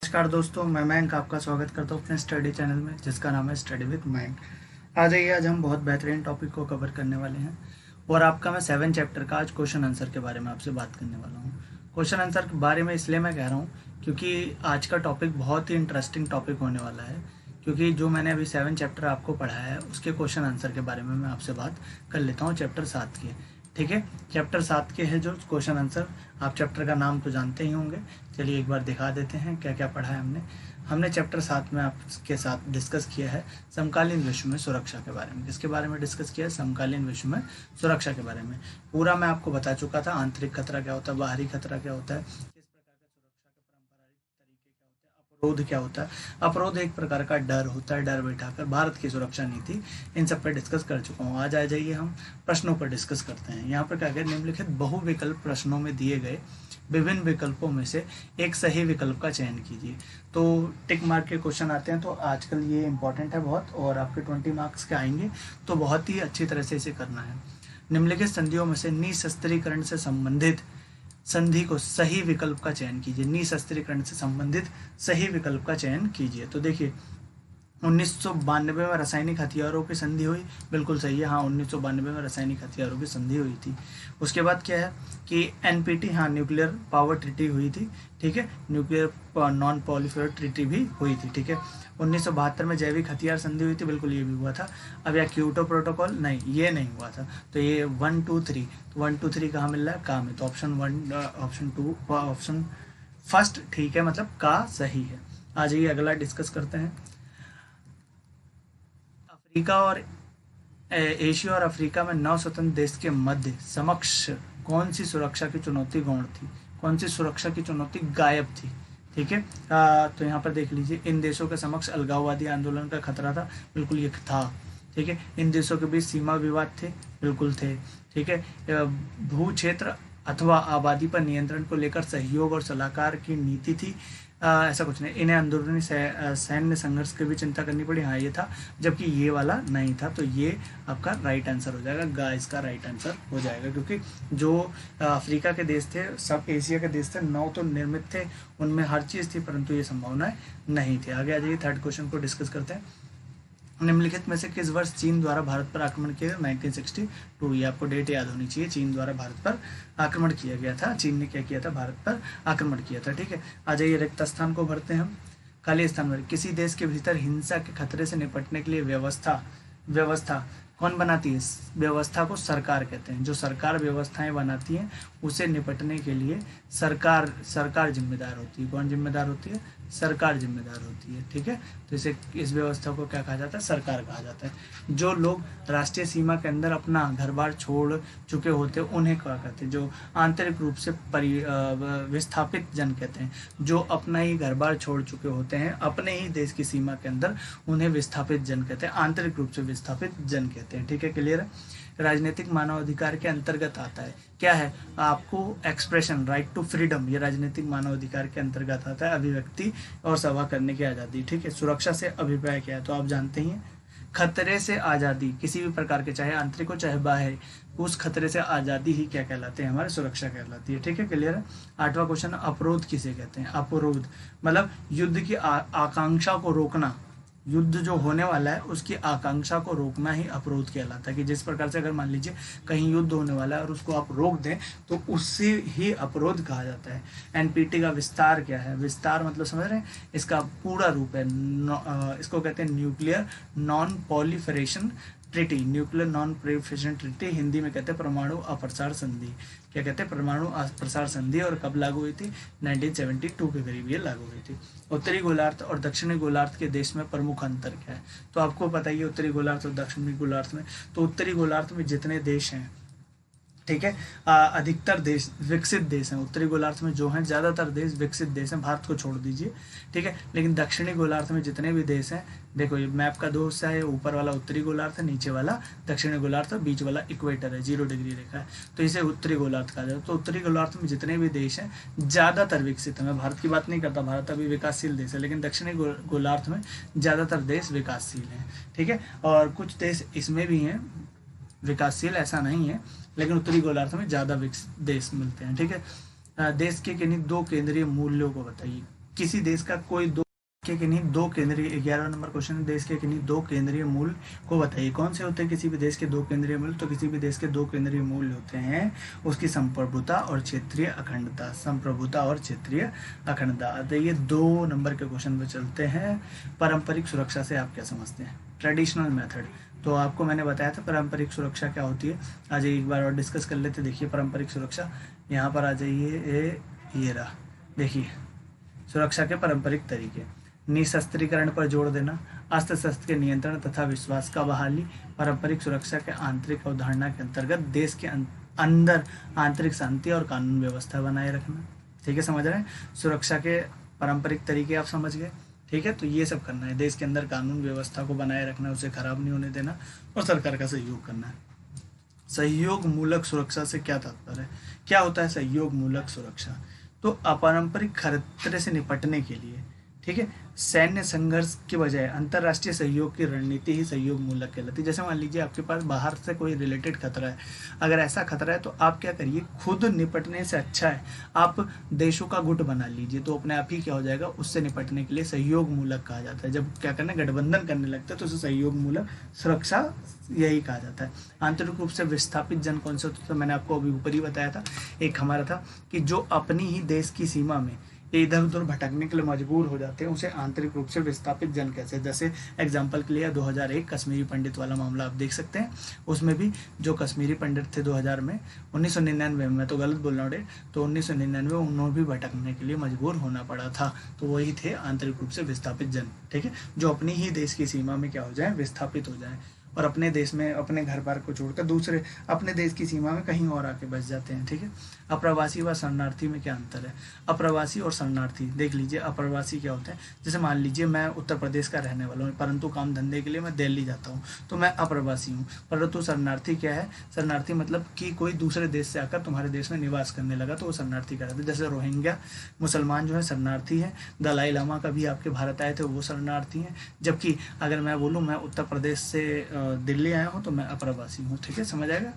नमस्कार दोस्तों, मैं मयंक आपका स्वागत करता हूँ अपने स्टडी चैनल में जिसका नाम है स्टडी विद मयंक। आ जाइए, आज हम बहुत बेहतरीन टॉपिक को कवर करने वाले हैं और आपका मैं 7 चैप्टर का आज क्वेश्चन आंसर के बारे में आपसे बात करने वाला हूँ। क्वेश्चन आंसर के बारे में इसलिए मैं कह रहा हूँ क्योंकि आज का टॉपिक बहुत ही इंटरेस्टिंग टॉपिक होने वाला है, क्योंकि जो मैंने अभी 7 चैप्टर आपको पढ़ाया है उसके क्वेश्चन आंसर के बारे में मैं आपसे बात कर लेता हूँ चैप्टर 7 के। ठीक है, चैप्टर 7 के है जो क्वेश्चन आंसर। आप चैप्टर का नाम तो जानते ही होंगे, चलिए एक बार दिखा देते हैं क्या क्या पढ़ा है हमने चैप्टर 7 में आपके साथ डिस्कस किया है समकालीन विश्व में सुरक्षा के बारे में। किसके बारे में डिस्कस किया है? समकालीन विश्व में सुरक्षा के बारे में पूरा मैं आपको बता चुका था। आंतरिक खतरा क्या होता है, बाहरी खतरा क्या होता है, किस प्रकार का सुरक्षा के पारंपरिक तरीके क्या होते हैं, अपरोध क्या होता है। अपरोध एक प्रकार का डर होता है, डर बैठाकर भारत की सुरक्षा नीति, इन सब पर डिस्कस कर चुका हूँ। आज आ जाइए हम प्रश्नों पर डिस्कस करते हैं। यहाँ पर क्या है, निम्नलिखित बहुविकल्प प्रश्नों में दिए गए विभिन्न विकल्पों में से एक सही विकल्प का चयन कीजिए। तो टिक मार्क के क्वेश्चन आते हैं, तो आजकल ये इंपॉर्टेंट है बहुत, और आपके 20 मार्क्स के आएंगे, तो बहुत ही अच्छी तरह से इसे करना है। निम्नलिखित संधियों में से निशस्त्रीकरण से संबंधित संधि को सही विकल्प का चयन कीजिए। निशस्त्रीकरण से संबंधित सही विकल्प का चयन कीजिए। तो देखिए 1992 में रासायनिक हथियारों की संधि हुई, बिल्कुल सही है। हाँ, 1992 में रासायनिक हथियारों की संधि हुई थी। उसके बाद क्या है कि एनपीटी, हाँ, न्यूक्लियर पावर ट्रीटी हुई थी। ठीक है, न्यूक्लियर नॉन प्रोलिफरेशन ट्रीटी भी हुई थी। ठीक है, 1972 में जैविक हथियार संधि हुई थी, बिल्कुल ये भी हुआ था। अब या क्योटो प्रोटोकॉल, नहीं ये नहीं हुआ था। तो ये 1 2 3, तो 1 2 3 कहाँ मिल रहा है? का में। तो ऑप्शन 1, ऑप्शन 2, ऑप्शन फर्स्ट ठीक है, मतलब का सही है। आ जाइए अगला डिस्कस करते हैं। अफ्रीका और एशिया और अफ्रीका में 9 स्वतंत्र देश के मध्य समक्ष कौन सी सुरक्षा की चुनौती गौण थी? कौन सी सुरक्षा की चुनौती गायब थी? ठीक है, तो यहाँ पर देख लीजिए, इन देशों के समक्ष अलगाववादी आंदोलन का खतरा था, बिल्कुल ये था। ठीक है, इन देशों के बीच सीमा विवाद थे, बिल्कुल थे। ठीक है, भू क्षेत्र अथवा आबादी पर नियंत्रण को लेकर सहयोग और सलाहकार की नीति थी, ऐसा कुछ नहीं। इन्हें अंदरूनी सैन्य संघर्ष की भी चिंता करनी पड़ी, हाँ ये था, जबकि ये वाला नहीं था। तो ये आपका राइट आंसर हो जाएगा, गाइस का राइट आंसर हो जाएगा, क्योंकि जो अफ्रीका के देश थे, सब एशिया के देश थे, 9 तो निर्मित थे, उनमें हर चीज़ थी, परंतु ये संभावनाएं नहीं थी। आगे आ जाइए, थर्ड क्वेश्चन को डिस्कस करते हैं। निम्नलिखित में से किस वर्ष चीन द्वारा भारत पर आक्रमण किया गया? 1962। ये आपको डेट याद होनी चाहिए। चीन द्वारा भारत पर आक्रमण किया गया था। चीन ने क्या किया था? भारत पर आक्रमण किया था। ठीक है, आ जाइए रिक्त स्थान को भरते हैं हम। खाली स्थान भर। किसी देश के भीतर हिंसा के खतरे से निपटने के लिए व्यवस्था कौन बनाती है? व्यवस्था को सरकार कहते हैं। जो सरकार व्यवस्थाएं बनाती हैं उसे निपटने के लिए सरकार जिम्मेदार होती है। कौन जिम्मेदार होती है? सरकार जिम्मेदार होती है। ठीक है, तो इस व्यवस्था को क्या कहा जाता है? सरकार कहा जाता है। जो लोग राष्ट्रीय सीमा के अंदर अपना घर बार छोड़ चुके होते हैं उन्हें क्या कहते हैं? जो आंतरिक रूप से विस्थापित जन कहते हैं। जो अपना ही घर बार छोड़ चुके होते हैं अपने ही देश की सीमा के अंदर, उन्हें विस्थापित जन कहते हैं, आंतरिक रूप से विस्थापित जन कहते हैं। ठीक है, क्लियर है? राजनीतिक मानव अधिकार के अंतर्गत आता है। क्या है? आपको एक्सप्रेशन, राइट टू फ्रीडम, ये राजनीतिक मानव अधिकार के अंतर्गत आता है। अभिव्यक्ति और सभा करने की आज़ादी। ठीक है, सुरक्षा से अभिप्राय क्या है? तो आप जानते ही हैं, खतरे से आज़ादी, किसी भी प्रकार के, चाहे आंतरिक हो चाहे बाहरी, उस खतरे से आज़ादी ही क्या कहलाते हैं? हमारी सुरक्षा कहलाती है। ठीक है, क्लियर है? 8वां क्वेश्चन, अपरोध किसे कहते हैं? अपरोध मतलब युद्ध की आकांक्षा को रोकना। युद्ध जो होने वाला है उसकी आकांक्षा को रोकना ही अपरोध कहलाता है। कि जिस प्रकार से अगर मान लीजिए कहीं युद्ध होने वाला है और उसको आप रोक दें तो उससे ही अपरोध कहा जाता है। एनपीटी का विस्तार क्या है? विस्तार मतलब समझ रहे हैं, इसका पूरा रूप है, इसको कहते हैं nuclear non proliferation treaty. Nuclear non proliferation treaty Hindi में कहते हैं परमाणु अप्रसार संधि। क्या कहते हैं? परमाणु अप्रसार संधि। और कब लागू हुई थी? 1972 के करीब ये लागू हुई थी। उत्तरी गोलार्ध और दक्षिणी गोलार्ध के देश में प्रमुख अंतर क्या है? तो आपको पता ही है उत्तरी गोलार्ध और दक्षिणी गोलार्ध में। तो उत्तरी गोलार्ध में जितने देश हैं, ठीक है, अधिकतर देश विकसित देश हैं। उत्तरी गोलार्ध में जो हैं ज़्यादातर देश विकसित देश हैं, भारत को छोड़ दीजिए। ठीक है, लेकिन दक्षिणी गोलार्ध में जितने भी देश हैं, देखो ये मैप का 2 हिस्सा है, ऊपर वाला उत्तरी गोलार्ध है, नीचे वाला दक्षिणी गोलार्ध है, बीच वाला इक्वेटर है, 0 डिग्री रेखा है, तो इसे उत्तरी गोलार्ध कहा जाता है। तो उत्तरी गोलार्ध में जितने भी देश हैं ज़्यादातर विकसित है। मैं भारत की बात नहीं करता, भारत अभी विकासशील देश है, लेकिन दक्षिणी गोलार्ध में ज़्यादातर देश विकासशील हैं। ठीक है, और कुछ देश इसमें भी हैं विकासशील, ऐसा नहीं है, लेकिन उत्तरी गोलार्ध में ज़्यादा विकसित देश मिलते हैं। ठीक है, देश के किन्हीं 2 केंद्रीय मूल्यों को बताइए। किसी देश का कोई दो के किन्हीं दो केंद्रीय, 11 नंबर क्वेश्चन, देश के किन्हीं दो केंद्रीय मूल को बताइए। कौन से होते हैं किसी भी देश के दो केंद्रीय मूल? तो किसी भी देश के दो केंद्रीय मूल होते हैं उसकी संप्रभुता और क्षेत्रीय अखंडता। संप्रभुता और क्षेत्रीय अखंडता। तो ये 2 नंबर के क्वेश्चन पे चलते हैं। पारंपरिक सुरक्षा से आप क्या समझते हैं? Traditional method. तो आपको मैंने बताया था पारंपरिक सुरक्षा क्या होती है। आज एक बार और डिस्कस कर लेते। देखिए पारंपरिक सुरक्षा, यहाँ पर आ जाइए, ये रहा, देखिए सुरक्षा के पारंपरिक तरीके। निशस्त्रीकरण पर जोर देना, अस्त्र शस्त्र के नियंत्रण तथा विश्वास का बहाली। पारंपरिक सुरक्षा के आंतरिक अवधारणा के अंतर्गत देश के अंदर आंतरिक शांति और कानून व्यवस्था बनाए रखना। ठीक है, समझ रहे हैं? सुरक्षा के पारंपरिक तरीके आप समझ गए। ठीक है, तो ये सब करना है। देश के अंदर कानून व्यवस्था को बनाए रखना, उसे खराब नहीं होने देना और सरकार का सहयोग करना है। सहयोग मूलक सुरक्षा से क्या तात्पर्य है? क्या होता है सहयोग मूलक सुरक्षा? तो अपारंपरिक खतरे से निपटने के लिए, ठीक है, सैन्य संघर्ष के बजाय अंतर्राष्ट्रीय सहयोग की रणनीति ही सहयोग मूलक कहलाती है। जैसे मान लीजिए आपके पास बाहर से कोई रिलेटेड खतरा है, अगर ऐसा खतरा है तो आप क्या करिए, खुद निपटने से अच्छा है आप देशों का गुट बना लीजिए, तो अपने आप ही क्या हो जाएगा, उससे निपटने के लिए सहयोग मूलक कहा जाता है। जब क्या करना, गठबंधन करने लगता है तो उसे सहयोग मूलक सुरक्षा यही कहा जाता है। आंतरिक रूप से विस्थापित जन कौन से होते हैं? तो मैंने आपको अभी ऊपर ही बताया था, एक हमारा था कि जो अपनी ही देश की सीमा में इधर उधर भटकने के लिए मजबूर हो जाते हैं, उसे आंतरिक रूप से विस्थापित जन कहते हैं। जैसे एग्जाम्पल के लिए 2001 कश्मीरी पंडित वाला मामला आप देख सकते हैं। उसमें भी जो कश्मीरी पंडित थे 2000 में, 1999 में, तो गलत बोल रहा हूँ, तो 1999 में उन्होंने भी भटकने के लिए मजबूर होना पड़ा था। तो वही थे आंतरिक रूप से विस्थापित जन। ठीक है, जो अपनी ही देश की सीमा में क्या हो जाए, विस्थापित हो जाए और अपने देश में अपने घर बार को छोड़कर दूसरे अपने देश की सीमा में कहीं और आके बस जाते हैं। ठीक है, अप्रवासी व शरणार्थी में क्या अंतर है? अप्रवासी और शरणार्थी देख लीजिए। अप्रवासी क्या होता है? जैसे मान लीजिए मैं उत्तर प्रदेश का रहने वाला हूँ, परंतु काम धंधे के लिए मैं दिल्ली जाता हूँ, तो मैं अप्रवासी हूँ। परंतु शरणार्थी क्या है? शरणार्थी मतलब कि कोई दूसरे देश से आकर तुम्हारे देश में निवास करने लगा, तो वो शरणार्थी कहलाते हैं। जैसे रोहिंग्या मुसलमान जो है शरणार्थी है, दलाई लामा कभी आपके भारत आए थे, वो शरणार्थी हैं। जबकि अगर मैं बोलूँ मैं उत्तर प्रदेश से दिल्ली आया हूँ तो मैं अप्रवासी हूँ। ठीक है, समझ आएगा?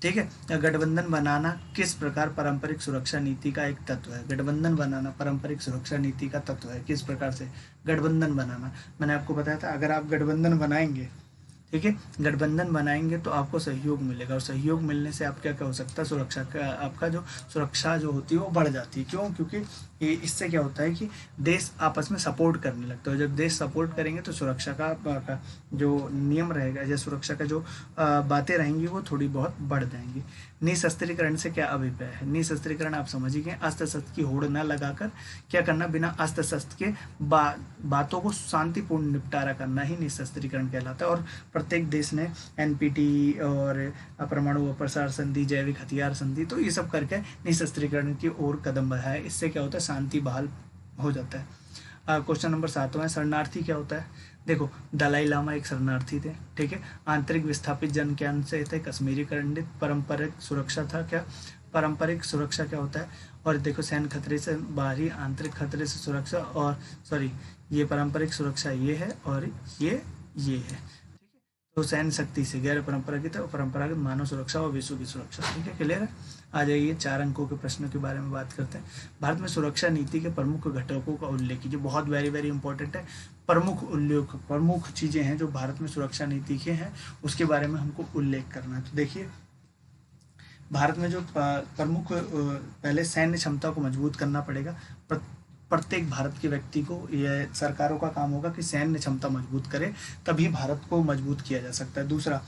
ठीक है, गठबंधन बनाना किस प्रकार पारंपरिक सुरक्षा नीति का एक तत्व है? गठबंधन बनाना पारंपरिक सुरक्षा नीति का तत्व है। किस प्रकार से गठबंधन बनाना? मैंने आपको बताया था, अगर आप गठबंधन बनाएंगे, ठीक है, गठबंधन बनाएंगे तो आपको सहयोग मिलेगा, और सहयोग मिलने से आप क्या क्या हो सकता है, सुरक्षा का आपका जो सुरक्षा जो होती है वो बढ़ जाती है। क्यों? क्योंकि ये इससे क्या होता है कि देश आपस में सपोर्ट करने लगता है। जब देश सपोर्ट करेंगे तो सुरक्षा का जो नियम रहेगा या सुरक्षा का जो बातें रहेंगी वो थोड़ी बहुत बढ़ जाएंगी। निशस्त्रीकरण से क्या अभिप्राय है? निशस्त्रीकरण आप समझिए, अस्त्र शस्त्र की होड़ न लगाकर क्या करना, बिना अस्त्र शस्त्र के बातों को शांतिपूर्ण निपटारा करना ही निशस्त्रीकरण कहलाता है। और प्रत्येक देश ने NPT और परमाणु अप्रसार संधि, जैविक हथियार संधि, तो ये सब करके निशस्त्रीकरण की ओर कदम बढ़ाया है। इससे क्या होता है, शांति बहाल हो जाता है। क्वेश्चन नंबर 7 शरणार्थी क्या होता है? देखो, दलाई लामा एक शरणार्थी थे। ठीक है, आंतरिक विस्थापित जन क्या से थे? कश्मीरी पंडित। पारंपरिक सुरक्षा था क्या? पारंपरिक सुरक्षा क्या होता है? और देखो, सैन्य खतरे से बाहरी, आंतरिक खतरे से सुरक्षा, और सॉरी ये पारंपरिक सुरक्षा ये है और ये है। तो सैन्य शक्ति से गैर परंपरागत और परंपरागत मानव सुरक्षा और विश्व की सुरक्षा। ठीक है, क्लियर है? आ जाइए 4 अंकों के प्रश्नों के बारे में बात करते हैं। भारत में सुरक्षा नीति के प्रमुख घटकों का उल्लेख कीजिए। बहुत वेरी इंपॉर्टेंट है। प्रमुख चीजें हैं जो भारत में सुरक्षा नीति के हैं, उसके बारे में हमको उल्लेख करना है। तो देखिए, भारत में जो प्रमुख, पहले सैन्य क्षमता को मजबूत करना पड़ेगा। प्रत्येक भारत के व्यक्ति को, यह सरकारों का काम होगा कि सैन्य क्षमता मजबूत करे, तभी भारत को मजबूत किया जा सकता है। दूसरा,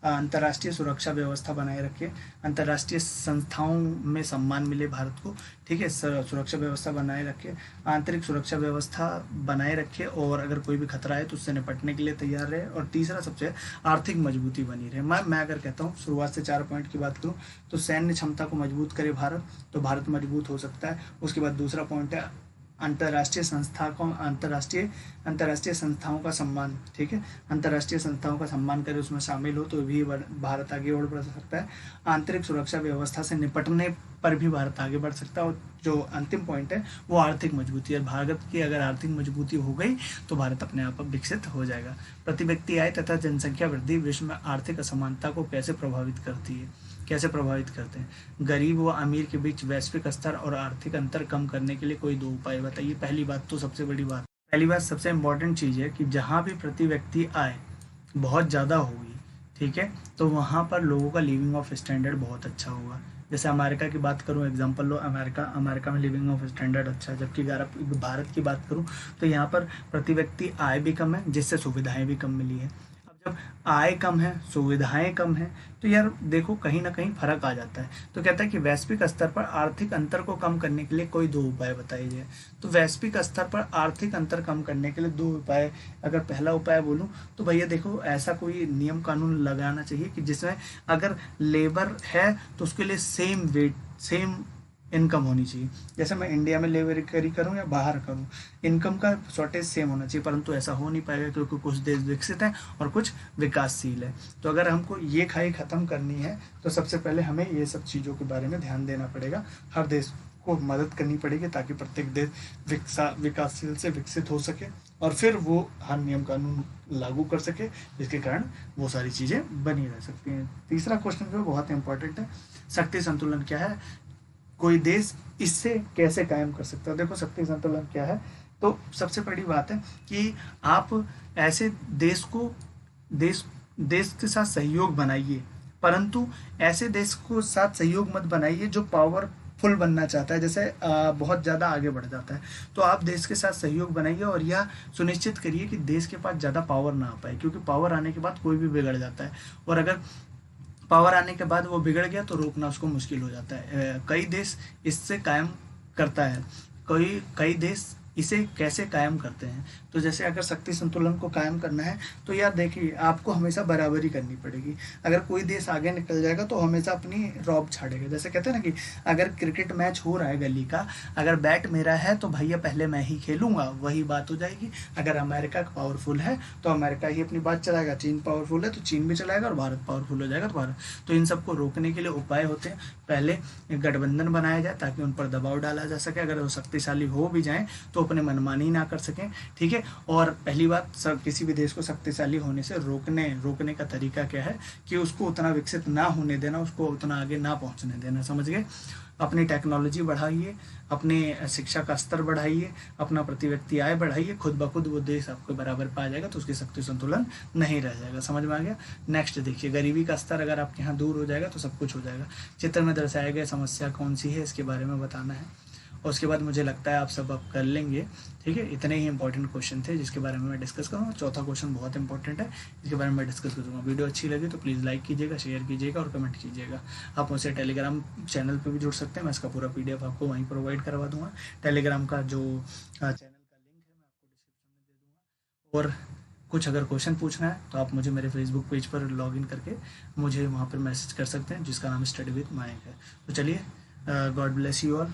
अंतर्राष्ट्रीय सुरक्षा व्यवस्था बनाए रखे, अंतर्राष्ट्रीय संस्थाओं में सम्मान मिले भारत को। ठीक है, सुरक्षा व्यवस्था बनाए रखे, आंतरिक सुरक्षा व्यवस्था बनाए रखे, और अगर कोई भी खतरा है तो उससे निपटने के लिए तैयार रहे। और तीसरा, सबसे आर्थिक मजबूती बनी रहे। मैं अगर कहता हूँ, शुरुआत से 4 पॉइंट की बात करूँ तो सैन्य क्षमता को मजबूत करे भारत, तो भारत मजबूत हो सकता है। उसके बाद दूसरा पॉइंट है अंतर्राष्ट्रीय संस्थाओं का सम्मान। ठीक है, अंतर्राष्ट्रीय संस्थाओं का सम्मान करे, उसमें शामिल हो, तो भी भारत आगे बढ़ सकता है। आंतरिक सुरक्षा व्यवस्था से निपटने पर भी भारत आगे बढ़ सकता है। और जो अंतिम पॉइंट है वो आर्थिक मजबूती है। भारत की अगर आर्थिक मजबूती हो गई तो भारत अपने आप विकसित हो जाएगा। प्रति व्यक्ति आय तथा जनसंख्या वृद्धि विश्व में आर्थिक असमानता को कैसे प्रभावित करती है? कैसे प्रभावित करते हैं? गरीब व अमीर के बीच वैश्विक स्तर और आर्थिक अंतर कम करने के लिए कोई 2 उपाय बताइए। पहली बात तो सबसे बड़ी बात, पहली बात सबसे इम्पोर्टेंट चीज़ है कि जहाँ भी प्रति व्यक्ति आय बहुत ज़्यादा होगी, ठीक है, तो वहाँ पर लोगों का लिविंग ऑफ स्टैंडर्ड बहुत अच्छा होगा। जैसे अमेरिका की बात करूँ, एग्जांपल लो, अमेरिका में लिविंग ऑफ स्टैंडर्ड अच्छा है, जबकि अगर भारत की बात करूँ तो यहाँ पर प्रति व्यक्ति आय भी कम है, जिससे सुविधाएं भी कम मिली है। अब जब आय कम है, सुविधाएं कम है, तो यार देखो कहीं ना कहीं फर्क आ जाता है। तो कहता है कि वैश्विक स्तर पर आर्थिक अंतर को कम करने के लिए कोई 2 उपाय बताए जाए। तो वैश्विक स्तर पर आर्थिक अंतर कम करने के लिए 2 उपाय, अगर पहला उपाय बोलूं तो भैया देखो, ऐसा कोई नियम कानून लगाना चाहिए कि जिसमें अगर लेबर है तो उसके लिए सेम वेट, सेम इनकम होनी चाहिए। जैसे मैं इंडिया में लेबर करी करूँ या बाहर करूँ, इनकम का शॉर्टेज सेम होना चाहिए, परंतु ऐसा हो नहीं पाएगा क्योंकि कुछ देश विकसित हैं और कुछ विकासशील है। तो अगर हमको ये खाई ख़त्म करनी है तो सबसे पहले हमें ये सब चीज़ों के बारे में ध्यान देना पड़ेगा, हर देश को मदद करनी पड़ेगी ताकि प्रत्येक देश विकासशील से विकसित हो सके और फिर वो हर नियम कानून लागू कर सके, जिसके कारण वो सारी चीज़ें बनी रह सकती हैं। तीसरा क्वेश्चन जो बहुत इंपॉर्टेंट है, शक्ति संतुलन क्या है, कोई देश इससे कैसे कायम कर सकता है? देखो शक्ति संतुलन क्या है, तो सबसे बड़ी बात है कि आप ऐसे देश को देश के साथ सहयोग बनाइए, परंतु ऐसे देश को साथ सहयोग मत बनाइए जो पावरफुल बनना चाहता है, जैसे बहुत ज़्यादा आगे बढ़ जाता है। तो आप देश के साथ सहयोग बनाइए और यह सुनिश्चित करिए कि देश के पास ज़्यादा पावर ना आ पाए, क्योंकि पावर आने के बाद कोई भी बिगड़ जाता है, और अगर पावर आने के बाद वो बिगड़ गया तो रोकना उसको मुश्किल हो जाता है। कई देश इससे कायम करता है, कई देश इसे कैसे कायम करते हैं। तो जैसे अगर शक्ति संतुलन को कायम करना है तो यार देखिए, आपको हमेशा बराबरी करनी पड़ेगी। अगर कोई देश आगे निकल जाएगा तो हमेशा अपनी रौब छाड़ेगा। जैसे कहते हैं ना कि अगर क्रिकेट मैच हो रहा है गली का, अगर बैट मेरा है तो भैया पहले मैं ही खेलूंगा, वही बात हो जाएगी। अगर अमेरिका पावरफुल है तो अमेरिका ही अपनी बात चलाएगा, चीन पावरफुल है तो चीन भी चलाएगा, और भारत पावरफुल हो जाएगा तो भारत। तो इन सबको रोकने के लिए उपाय होते हैं, पहले गठबंधन बनाया जाए ताकि उन पर दबाव डाला जा सके, अगर वो शक्तिशाली हो भी जाएं तो अपने मनमानी ना कर सकें, ठीक है। और पहली बात, सब किसी भी देश को शक्तिशाली होने से रोकने का तरीका क्या है कि उसको उतना विकसित ना होने देना, उसको उतना आगे ना पहुंचने देना, समझ गए। अपनी टेक्नोलॉजी बढ़ाइए, अपने शिक्षा का स्तर बढ़ाइए, अपना प्रति व्यक्ति आय बढ़ाइए, खुद ब खुद वो देश आपके बराबर पा जाएगा, तो उसकी शक्ति संतुलन नहीं रह जाएगा। समझ में आ गया। नेक्स्ट देखिए, गरीबी का स्तर अगर आपके यहाँ दूर हो जाएगा तो सब कुछ हो जाएगा। चित्र में दर्शाया गया समस्या कौन सी है, इसके बारे में बताना है, और उसके बाद मुझे लगता है आप सब अब कर लेंगे, ठीक है। इतने ही इंपॉर्टेंट क्वेश्चन थे जिसके बारे में मैं डिस्कस करूँगा। चौथा क्वेश्चन बहुत इंपॉर्टेंट है, इसके बारे में मैं डिस्कस करूँगा। वीडियो अच्छी लगी तो प्लीज़ लाइक कीजिएगा, शेयर कीजिएगा और कमेंट कीजिएगा। आप मुझसे टेलीग्राम चैनल पे भी जुड़ सकते हैं, मैं इसका पूरा PDF आपको वहीं प्रोवाइड करवा दूँगा। टेलीग्राम का जो चैनल का लिंक है मैं आपको डिस्क्रिप्शन में दे दूँगा, और कुछ अगर क्वेश्चन पूछना है तो आप मुझे मेरे फेसबुक पेज पर लॉगिन करके मुझे वहाँ पर मैसेज कर सकते हैं, जिसका नाम स्टडी विद मयंक है। तो चलिए, गॉड ब्लेस यू ऑल।